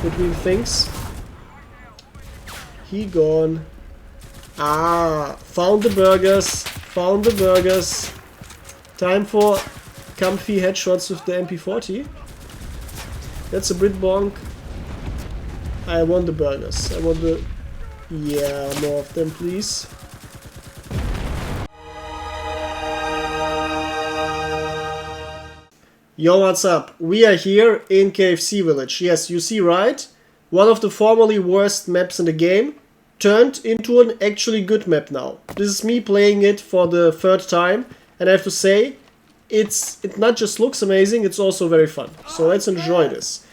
between things. He gone. Ah, found the burgers. Found the burgers. Time for comfy headshots with the MP40. That's a Brit bonk. I want the burgers. I want the... Yeah, more of them, please. Yo, what's up? We are here in KFC Village. Yes, you see right? One of the formerly worst maps in the game turned into an actually good map now. This is me playing it for the third time, and I have to say, it not just looks amazing, it's also very fun. So let's enjoy this.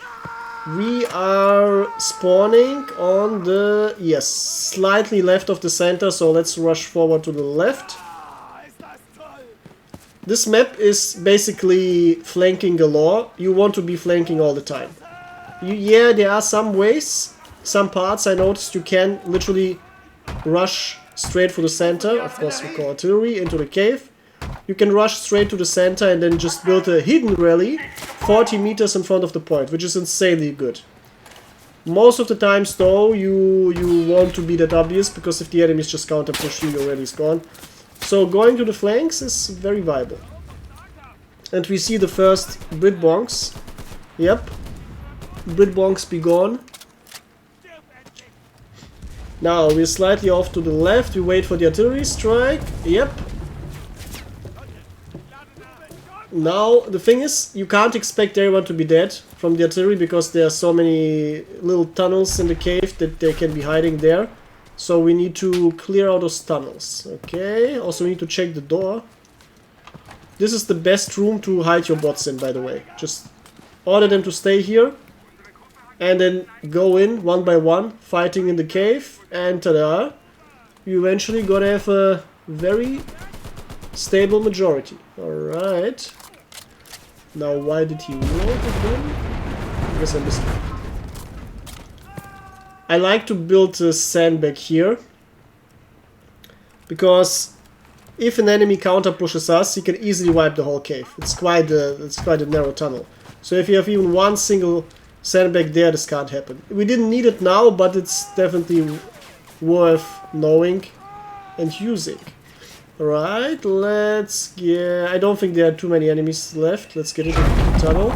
We are spawning on the, yes, slightly left of the center, so let's rush forward to the left. This map is basically flanking galore. You want to be flanking all the time. Yeah, there are some ways, some parts I noticed you can literally rush straight for the center. Of course, we call artillery into the cave. You can rush straight to the center and then just build a hidden rally 40 meters in front of the point, which is insanely good. Most of the times though, you want to be that obvious, because if the enemies just counter push you, your rally's gone. So going to the flanks is very viable. And we see the first Brit bonks. Yep. Brit bonks be gone. Now we're slightly off to the left. We wait for the artillery strike. Yep. Now, the thing is, you can't expect everyone to be dead from the artillery because there are so many little tunnels in the cave that they can be hiding there. So we need to clear out those tunnels. Okay, also we need to check the door. This is the best room to hide your bots in, by the way. Just order them to stay here. And then go in one by one, fighting in the cave. And ta-da! You eventually gotta have a very stable majority. Alright. Now why did he roll again? I guess I missed it. I like to build a sandbag here. Because if an enemy counter pushes us, he can easily wipe the whole cave. It's quite a narrow tunnel. So if you have even one single sandbag there, this can't happen. We didn't need it now, but it's definitely worth knowing and using. Alright, let's get... I don't think there are too many enemies left. Let's get into the tunnel.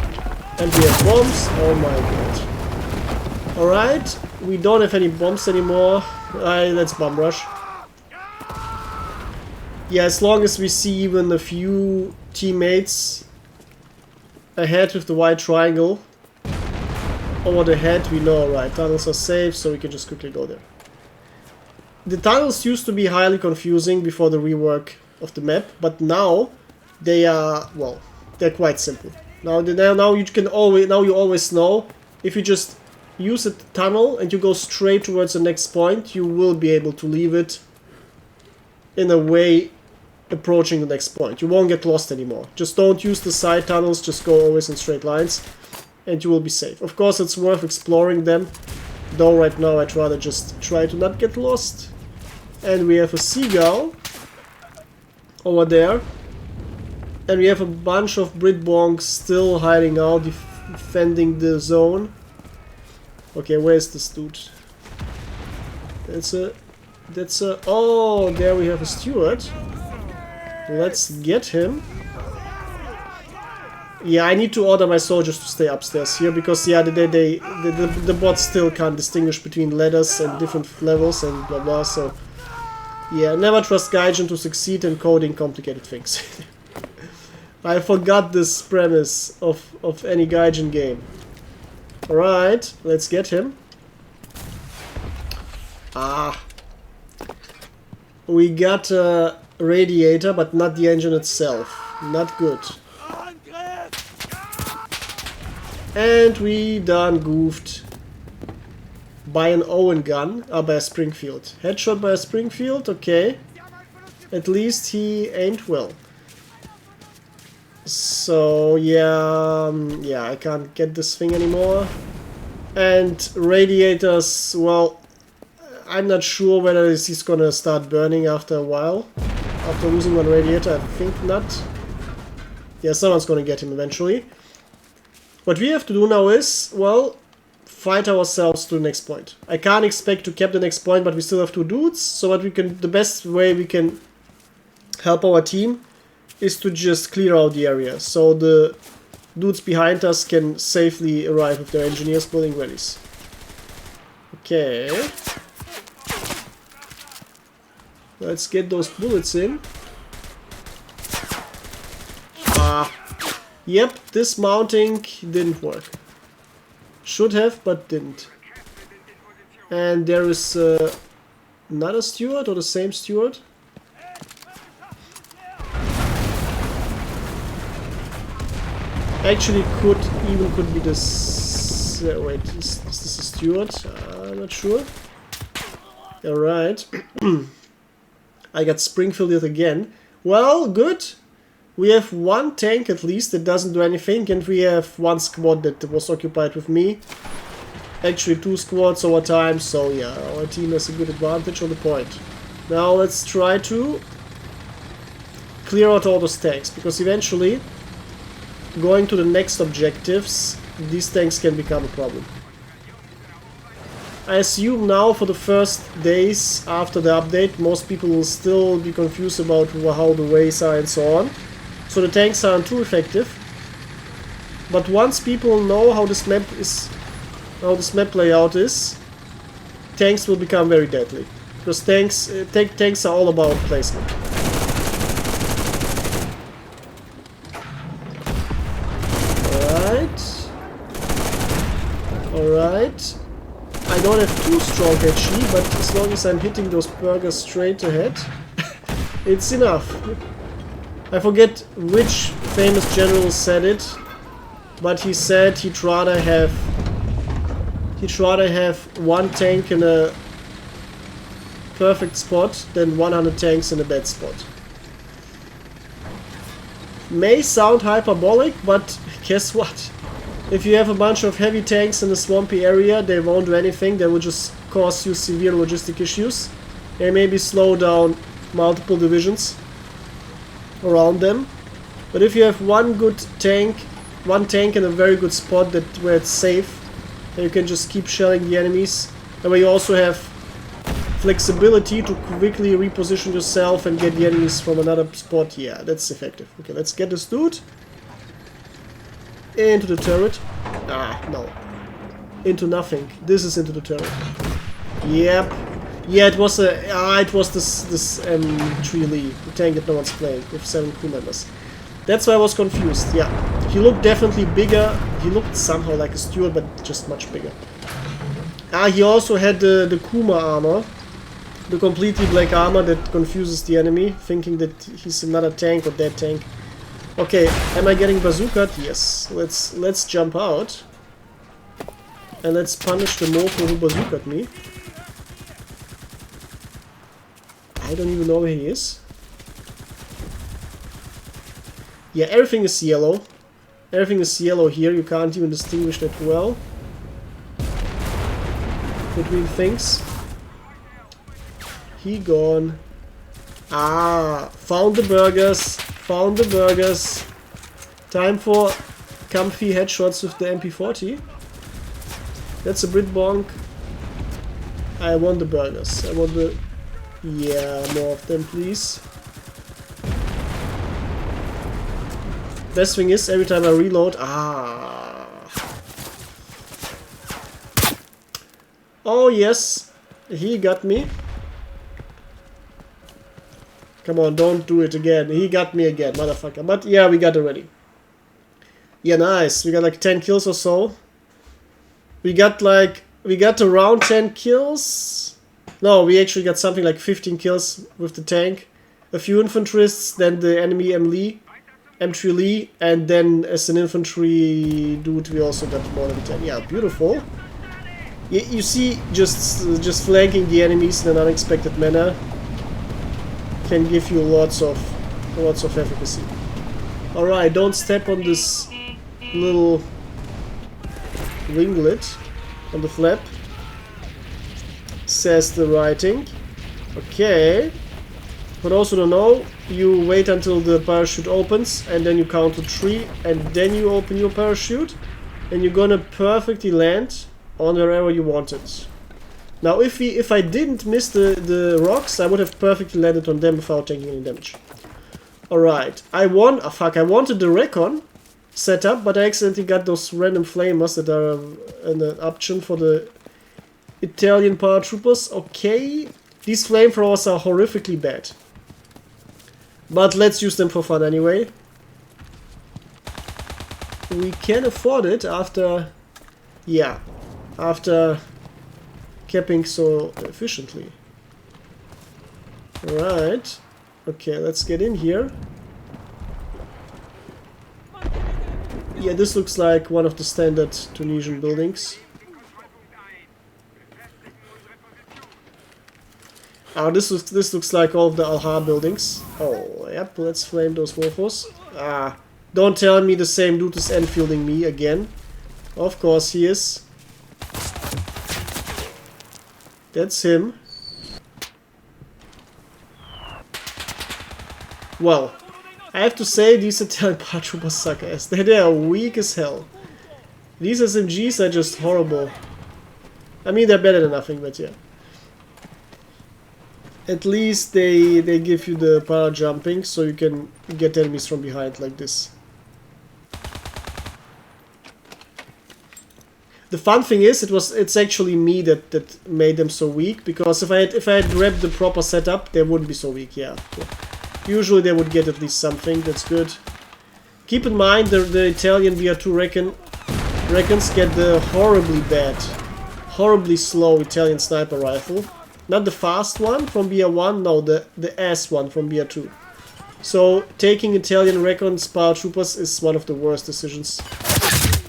And we have bombs. Oh my god. Alright, we don't have any bombs anymore. Let's bomb rush. Yeah, as long as we see even a few teammates ahead with the white triangle over the head, we know, alright, tunnels are safe, so we can just quickly go there. The tunnels used to be highly confusing before the rework of the map, but now they are, well, they're quite simple. Now you always know, if you just use a tunnel and you go straight towards the next point, you will be able to leave it in a way approaching the next point. You won't get lost anymore. Just don't use the side tunnels, just go always in straight lines and you will be safe. Of course, it's worth exploring them, though right now I'd rather just try to not get lost. And we have a seagull over there. And we have a bunch of Brit bonks still hiding out, defending the zone. Okay, where's this dude? Oh, there we have a steward. Let's get him. Yeah, I need to order my soldiers to stay upstairs here, because yeah, the bots still can't distinguish between ladders and different levels and blah blah, so yeah, never trust Gaijin to succeed in coding complicated things. I forgot this premise of any Gaijin game. Alright, let's get him. Ah. We got a radiator, but not the engine itself. Not good. And we done goofed by an Owen gun, by a Springfield. Headshot by a Springfield, okay. At least he aimed well. So yeah, I can't get this thing anymore. And radiators, well, I'm not sure whether he's gonna start burning after a while. After losing one radiator, I think not. Yeah, someone's gonna get him eventually. What we have to do now is, well, fight ourselves to the next point. I can't expect to cap the next point, but we still have 2 dudes. So what we can, the best way we can help our team is to just clear out the area. So the dudes behind us can safely arrive with their engineers building readies. Okay. Let's get those bullets in. Ah. Yep, this mounting didn't work. Should have, but didn't. And there is another steward or the same steward. Actually, could be this. Wait, is this a steward? I'm not sure. Alright. I got Springfielded again. Well, good. We have 1 tank at least that doesn't do anything, and we have 1 squad that was occupied with me. Actually 2 squads over time, so yeah, our team has a good advantage on the point. Now let's try to clear out all those tanks, because eventually, going to the next objectives, these tanks can become a problem. I assume now for the first days after the update, most people will still be confused about how the ways are and so on. So the tanks aren't too effective. But once people know how this map layout is, tanks will become very deadly. Because tanks are all about placement. Alright. I don't have too strong HE, but as long as I'm hitting those burgers straight ahead, it's enough. I forget which famous general said it, but he said he'd rather have 1 tank in a perfect spot than 100 tanks in a bad spot. May sound hyperbolic, but guess what? If you have a bunch of heavy tanks in a swampy area, they won't do anything. They will just cause you severe logistic issues and maybe slow down multiple divisions around them. But if you have 1 tank in a very good spot where it's safe, and you can just keep shelling the enemies, and where you also have flexibility to quickly reposition yourself and get the enemies from another spot, yeah, that's effective. Okay, let's get this dude into the turret. Ah, no. Into nothing. This is into the turret. Yep. Yeah, it was this M3 Lee, the tank that no one's playing, with 7 crew members. That's why I was confused. Yeah, he looked definitely bigger. He looked somehow like a steward, but just much bigger. Ah, he also had the Kuma armor, the completely black armor that confuses the enemy, thinking that he's another tank or dead tank. Okay, am I getting bazookaed? Yes. Let's jump out. And let's punish the mofo who bazookaed me. I don't even know where he is. Yeah, everything is yellow. Everything is yellow here. You can't even distinguish that well between things. He gone. Ah, found the burgers. Found the burgers. Time for comfy headshots with the MP40. That's a Brit bonk. I want the burgers. I want the... Yeah, more of them, please. Best thing is, every time I reload... Ah. Oh, yes. He got me. Come on, don't do it again. He got me again, motherfucker. But yeah, we got it ready. Yeah, nice. We got like 10 kills or so. We got around 10 kills. No, we actually got something like 15 kills with the tank. A few infanterists, then the enemy M3 Lee, and then as an infantry dude we also got more than 10. Yeah, beautiful. You see, just flanking the enemies in an unexpected manner can give you lots of efficacy. Alright, don't step on this little winglet on the flap, says the writing. Okay. For those who don't know, you wait until the parachute opens and then you count to 3 and then you open your parachute and you're gonna perfectly land On wherever you want it. Now, if I didn't miss the rocks, I would have perfectly landed on them without taking any damage. Alright, I wanted the recon setup, but I accidentally got those random flamers that are an option for the Italian paratroopers. Okay, these flamethrowers are horrifically bad. But let's use them for fun anyway. We can afford it after... yeah, after capping so efficiently. Alright. Okay, let's get in here. Yeah, this looks like one of the standard Tunisian buildings. Oh, this looks like all of the Al-Ha buildings. Oh, yep, let's flame those mofos. Ah, don't tell me the same dude is Enfielding me again. Of course he is. That's him. Well, I have to say these Italian paratroopers suck ass. They are weak as hell. These SMGs are just horrible. I mean, they're better than nothing, but yeah. At least they give you the para jumping, so you can get enemies from behind like this. The fun thing is, it's actually me that made them so weak, because if I had grabbed the proper setup, they wouldn't be so weak. Yeah. Usually they would get at least something. That's good. Keep in mind the Italian BR2 reckons get the horribly bad, horribly slow Italian sniper rifle. Not the fast one from BR1, no, the ass one from BR2. So taking Italian Recon's paratroopers is one of the worst decisions.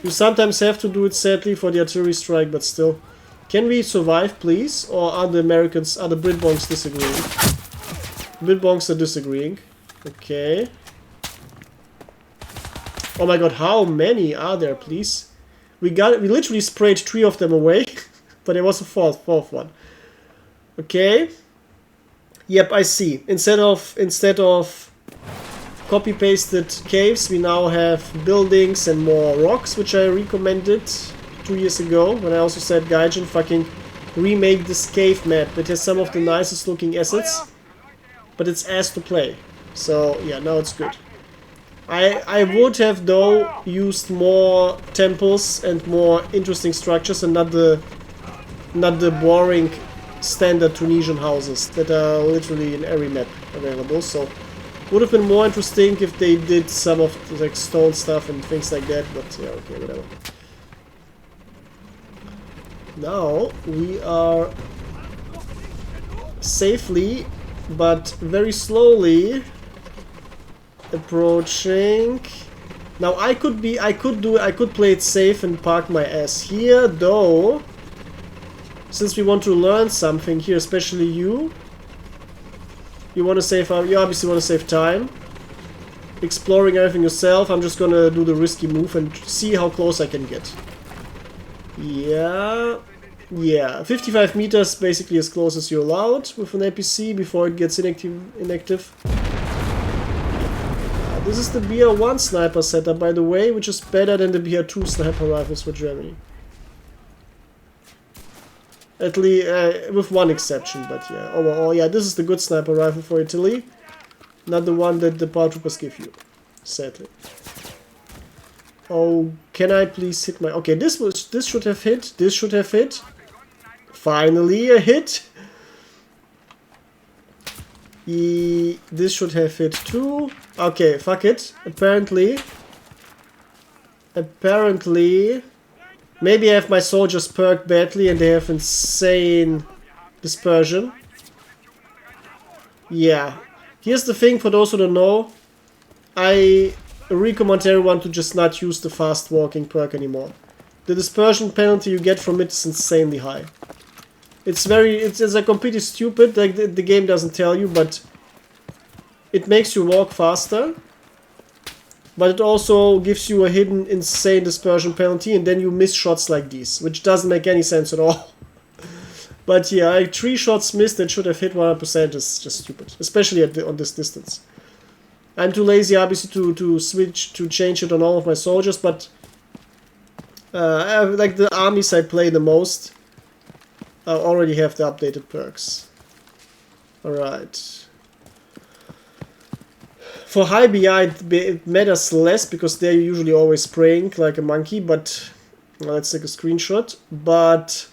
You sometimes have to do it, sadly, for the artillery strike, but still. Can we survive, please? Or are the Americans, are the Britbonks disagreeing? Britbonks are disagreeing. Okay. Oh my god, how many are there, please? We literally sprayed 3 of them away, but there was a fourth one. Okay. Yep, I see. Instead of copy-pasted caves, we now have buildings and more rocks, which I recommended 2 years ago, when I also said, Gaijin, fucking remake this cave map. It has some of the nicest looking assets, but it's ass to play. So, yeah, now it's good. I would have, though, used more temples and more interesting structures, and not the boring standard Tunisian houses that are literally in every map available. So would have been more interesting if they did some of the like stone stuff and things like that, but yeah, okay, whatever. Now we are safely but very slowly approaching. Now I could play it safe and park my ass here, though. Since we want to learn something here, especially you want to save. You obviously want to save time. Exploring everything yourself. I'm just gonna do the risky move and see how close I can get. Yeah, 55 meters, basically as close as you're allowed with an APC before it gets inactive. This is the BR1 sniper setup, by the way, which is better than the BR2 sniper rifles for Germany. At least, with one exception, but yeah. Overall, yeah, this is the good sniper rifle for Italy. Not the one that the paratroopers give you, sadly. Oh, can I please hit my... Okay, this should have hit. This should have hit. Finally, a hit. This should have hit too. Okay, fuck it. Apparently... Maybe I have my soldiers perked badly and they have insane dispersion. Yeah. Here's the thing, for those who don't know. I recommend everyone to just not use the fast walking perk anymore. The dispersion penalty you get from it is insanely high. It's like completely stupid, like the game doesn't tell you, but it makes you walk faster. But it also gives you a hidden insane dispersion penalty, and then you miss shots like these, which doesn't make any sense at all. But yeah, like 3 shots missed that should have hit 100% is just stupid, especially on this distance. I'm too lazy, obviously, to change it on all of my soldiers, but Like the armies I play the most already have the updated perks. Alright. For high BI it matters less because they're usually always spraying like a monkey, but let's take a screenshot. But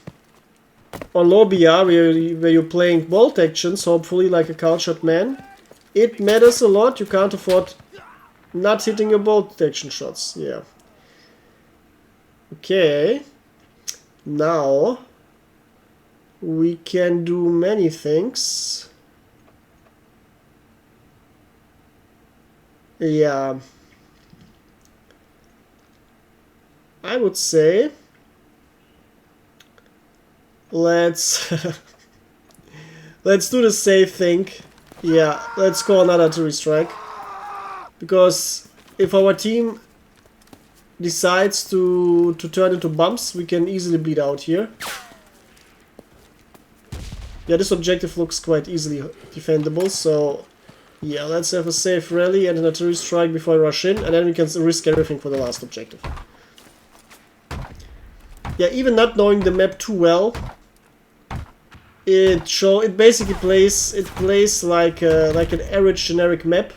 on low BR where you're playing bolt actions, hopefully like a cultured man, it matters a lot. You can't afford not hitting your bolt action shots. Yeah. Okay. Now we can do many things. Yeah. I would say let's let's do the safe thing. Yeah, let's call another artillery strike. Because if our team decides to turn into bumps, we can easily bleed out here. Yeah, this objective looks quite easily defendable, so yeah, let's have a safe rally and an artillery strike before I rush in, and then we can risk everything for the last objective. Yeah, even not knowing the map too well, it basically plays like an average generic map,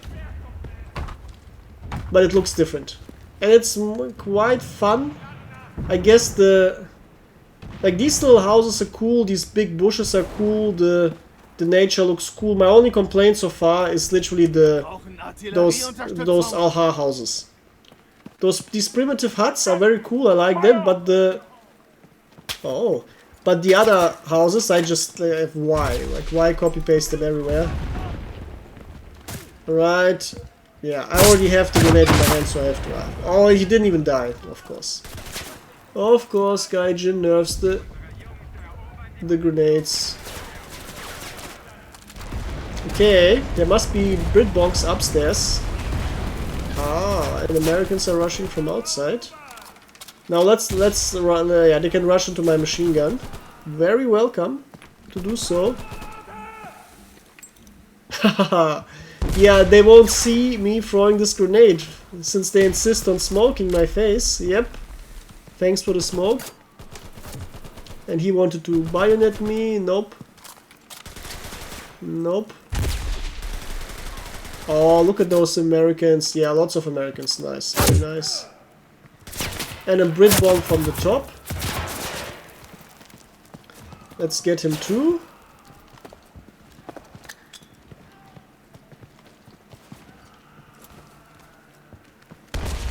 but it looks different, and it's quite fun. I guess like these little houses are cool, these big bushes are cool, the nature looks cool. My only complaint so far is literally those Alha houses. These primitive huts are very cool, I like them, but but the other houses I just have why copy paste them everywhere. Right. Yeah, I already have the grenade in my hand, so I have to. Oh, he didn't even die, of course. Of course, Gaijin nerfs the grenades. Okay, there must be Britbonks upstairs. Ah, and Americans are rushing from outside. Now let's run. Yeah, they can rush into my machine gun. Very welcome to do so. Yeah, they won't see me throwing this grenade since they insist on smoking my face. Yep. Thanks for the smoke. And he wanted to bayonet me. Nope. Nope. Oh, look at those Americans. Yeah, lots of Americans. Nice. Very nice. And a Brit bomb from the top. Let's get him too.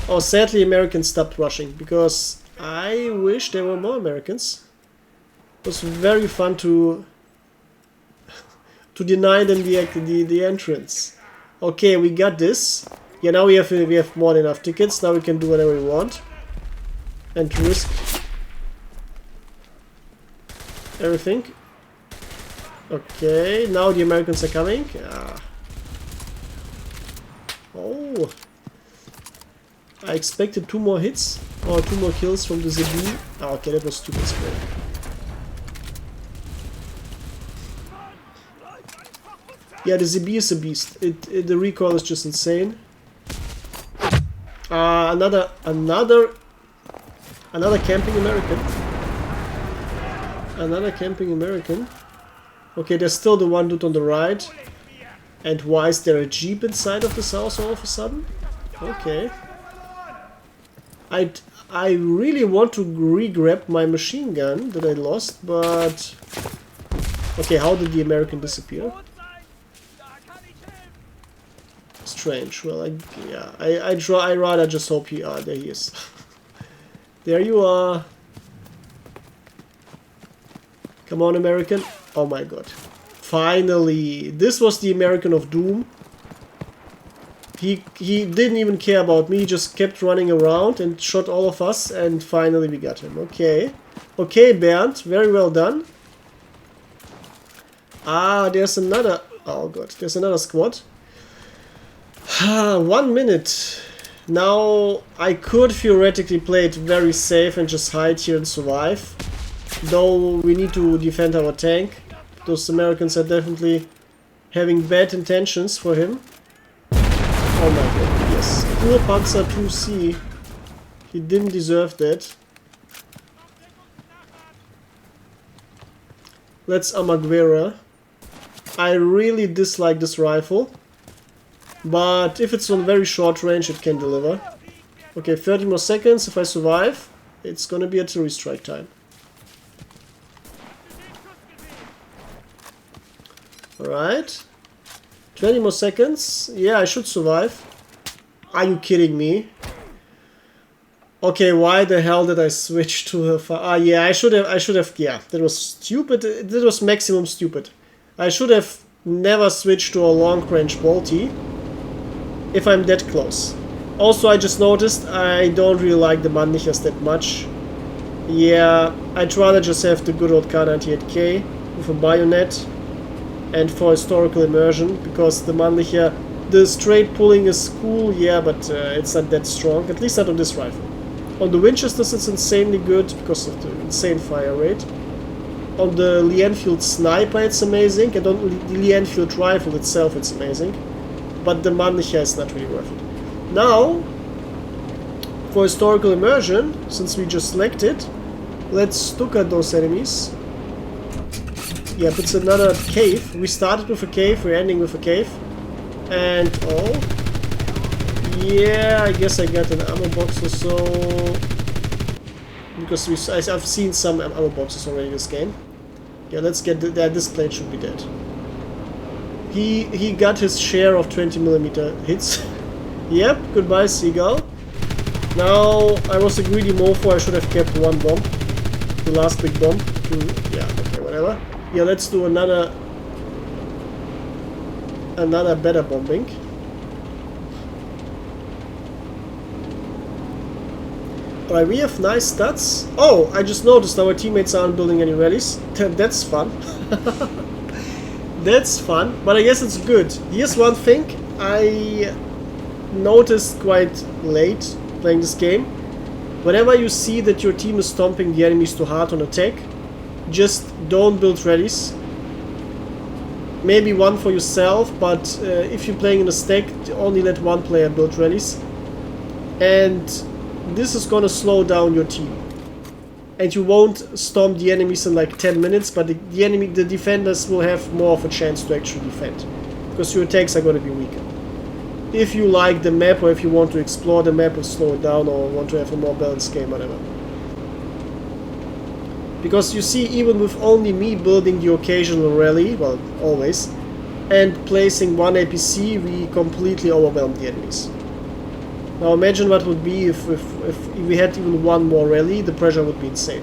Oh, sadly Americans stopped rushing because I wish there were more Americans. It was very fun to deny them the entrance. Okay, we got this. Yeah, now we have more than enough tickets. Now we can do whatever we want and risk everything. Okay, now the Americans are coming. Ah. Oh, I expected 2 more hits or 2 more kills from the ZB. Oh, okay, that was stupid spray. Yeah, the ZB is a beast. The recoil is just insane. Another camping American. Another camping American. Okay, there's still the one dude on the right. And why is there a jeep inside of this house all of a sudden? Okay. I really want to re-grab my machine gun that I lost, but... Okay, how did the American disappear? Strange. Well, I rather just hope he... Ah, there he is. There you are. Come on, American. Oh my god. Finally. This was the American of Doom. He didn't even care about me, he just kept running around and shot all of us, and finally we got him. Okay. Okay, Bernd, very well done. Ah, there's another... Oh god, there's another squad. 1 minute. Now, I could theoretically play it very safe and just hide here and survive. Though we need to defend our tank. Those Americans are definitely having bad intentions for him. Oh my god, yes. Panzer 2C. He didn't deserve that. Let's Amaguera. I really dislike this rifle. But if it's on very short range, it can deliver. Okay, 30 more seconds. If I survive, it's gonna be artillery strike time. Alright. 20 more seconds. Yeah, I should survive. Are you kidding me? Okay, why the hell did I switch to a yeah, I should have, yeah, that was stupid. That was maximum stupid. I should have never switched to a long range bolty if I'm that close. Also, I just noticed I don't really like the Mannlichers that much. Yeah, I'd rather just have the good old K98K with a bayonet and for historical immersion, because the Mannlicher, the straight pulling is cool, yeah, but it's not that strong, at least not on this rifle. On the Winchesters it's insanely good because of the insane fire rate. On the Lee Enfield Sniper it's amazing, and on the Lee Enfield rifle itself it's amazing. But the Mannlicher is not really worth it. Now, for historical immersion, since we just selected, let's Stuka those enemies. Yep, it's another cave. We started with a cave, we're ending with a cave. And, oh, yeah, I guess I got an ammo box or so. Because I've seen some ammo boxes already in this game. Yeah, let's get this plane should be dead. He got his share of 20mm hits. Yep, goodbye Seagull. Now, I was a greedy mofo, I should have kept one bomb. The last big bomb. Yeah, okay, whatever. Yeah, let's do another better bombing. Alright, we have nice stats. Oh, I just noticed our teammates aren't building any rallies. That's fun. That's fun, but I guess it's good. Here's one thing I noticed quite late playing this game. Whenever you see that your team is stomping the enemies too hard on attack, just don't build rallies. Maybe one for yourself, but if you're playing in a stack, only let one player build rallies. And this is gonna slow down your team. And you won't stomp the enemies in like 10 minutes, but the defenders will have more of a chance to actually defend. Because your attacks are gonna be weaker. If you like the map, or if you want to explore the map and slow it down, or want to have a more balanced game, whatever. Because you see, even with only me building the occasional rally, well, always, and placing one APC, we completely overwhelmed the enemies. Now imagine what would be if we had even one more rally, the pressure would be insane.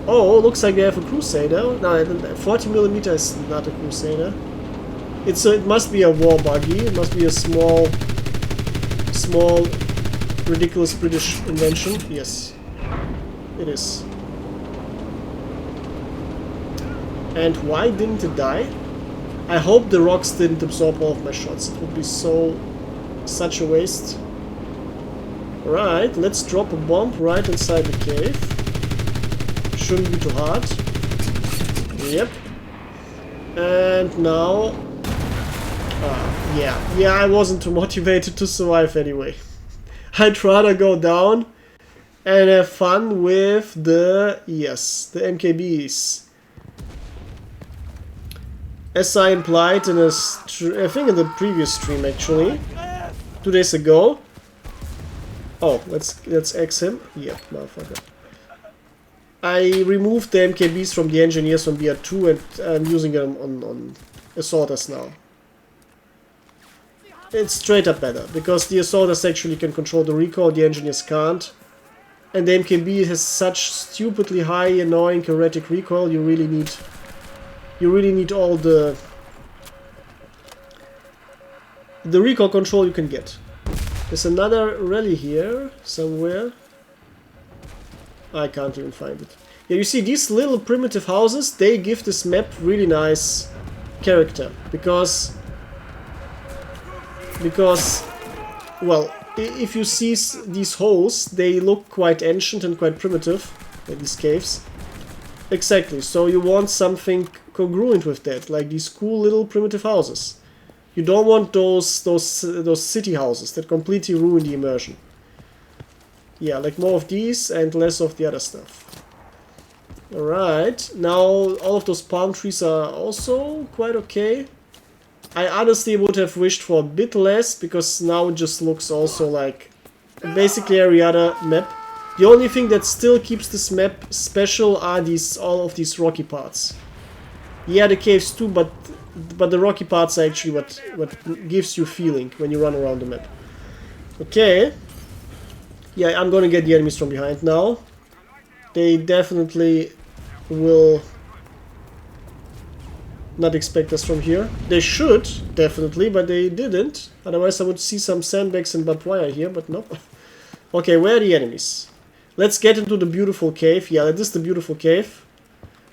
Oh, looks like we have a Crusader. No, 40mm is not a Crusader. It must be a war buggy, it must be a small, ridiculous British invention. Yes, it is. And why didn't it die? I hope the rocks didn't absorb all of my shots. It would be such a waste. Right, let's drop a bomb right inside the cave. Shouldn't be too hard. Yep. And now... yeah, I wasn't too motivated to survive anyway. I'd rather go down and have fun with the MKBs. As I implied in I think in the previous stream actually, 2 days ago. Oh, let's X him. Yeah, motherfucker. I removed the MKBs from the engineers from BR2 and I'm using them on assaulters now. It's straight up better, because the assaulters actually can control the recoil, the engineers can't. And the MKB has such stupidly high, annoying, erratic recoil, you really need all the recoil control you can get. There's another rally here, somewhere. I can't even find it. Yeah, you see, these little primitive houses, they give this map really nice character. Because, well, if you see these holes, they look quite ancient and quite primitive, like these caves. Exactly, so you want something congruent with that, like these cool little primitive houses. You don't want those city houses that completely ruin the immersion. Yeah, like more of these and less of the other stuff. Alright, now all of those palm trees are also quite okay. I honestly would have wished for a bit less, because now it just looks also like basically every other map. The only thing that still keeps this map special are all of these rocky parts. Yeah, the caves too, but the rocky parts are actually what gives you feeling when you run around the map. Okay. Yeah, I'm gonna get the enemies from behind now. They definitely will not expect us from here. They should, definitely, but they didn't. Otherwise I would see some sandbags and barbed wire here, but nope. Okay, where are the enemies? Let's get into the beautiful cave. Yeah, this is the beautiful cave.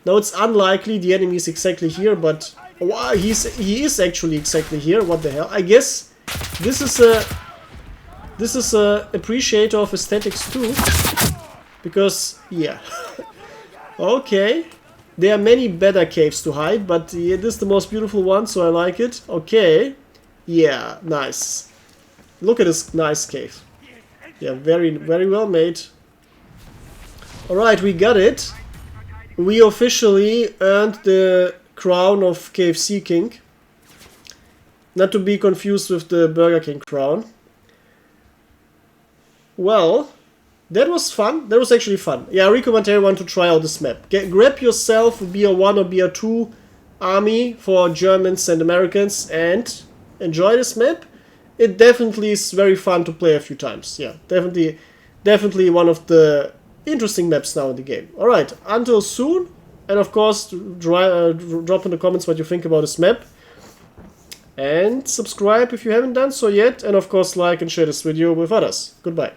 Now it's unlikely the enemy is exactly here, but wow, he is actually exactly here. What the hell? I guess this is a appreciator of aesthetics too, because yeah. Okay, there are many better caves to hide, but yeah, this is the most beautiful one, so I like it. Okay, yeah, nice. Look at this nice cave. Yeah, very well made. Alright, we got it. We officially earned the crown of KFC King. Not to be confused with the Burger King crown. Well, that was fun. That was actually fun. Yeah, I recommend everyone to try out this map. Grab yourself a BR1 or BR2 army for Germans and Americans and enjoy this map. It definitely is very fun to play a few times. Yeah, definitely one of the interesting maps now in the game. Alright, until soon. And of course, drop in the comments what you think about this map. And subscribe if you haven't done so yet. And of course, like and share this video with others. Goodbye.